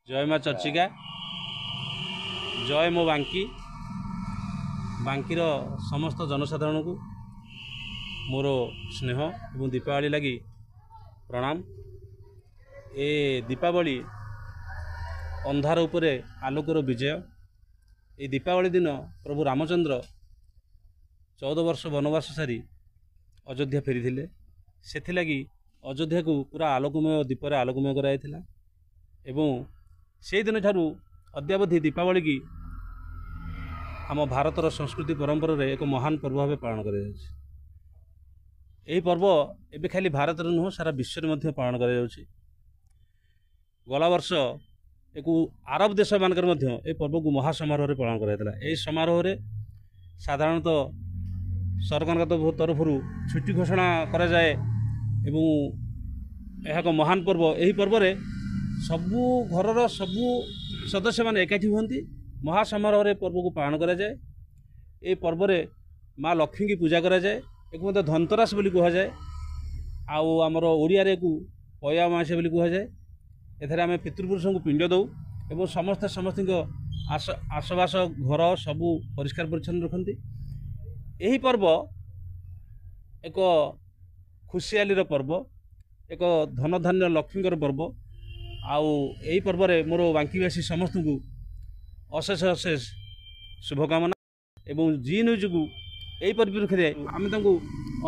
जय माँ चर्चिका जय मो बांकी बांकीर समस्त जनसाधारण को मोर स्नेह और दीपावली लगी प्रणाम। ए दीपावली अंधार उपरे आलोकर विजय। ये दीपावली दिन प्रभु रामचंद्र 14 वर्ष वनवास सारी अयोध्या फेरी थे। से लगी अयोध्या को पूरा आलोकमय दीपर आलोकमय कराइला एवं से दिन ठारू अद्यावधि दीपावली की आम भारतर संस्कृति परंपरा रे एक महान पर्व भाव पालन कर। पर्व एवं खाली भारत नुह सारा विश्व में पालन कर। गला वर्ष एक आरब देश मानकर पर्व को महासमारोह पालन कराइला। यही समारोह साधारणतः सरकार तरफ छुट्टी घोषणा करा जाए एवं यह एक महान पर्व। यही पर्व सबू घर सबू सदस्य मान एकाठी हुंती महासमारोह पर्व को पालन करा जाए। ये पर्व माँ लक्ष्मी की पूजा करा जाए। एक मत धनतेरस बोली कह जाए। आमर ओडिया को पया अमावास्या बोली कह जाए। एथरे आम पितृपुरुषों को पिंड दौ एवं समस्ते समस्त आसबास घर सबू परिष्कार परिच्छन्न रखती। यही पर्व एक खुशियालीर पर्व, एक धन धान्य लक्ष्मीकर पर्व। यही पर्व मोर बांकीवासी समस्त को अशेष अशेष शुभकामना एवं जी न्यूज को यही परिप्रेक्षी आम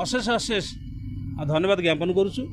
अशेष अशेष धन्यवाद ज्ञापन करुचु।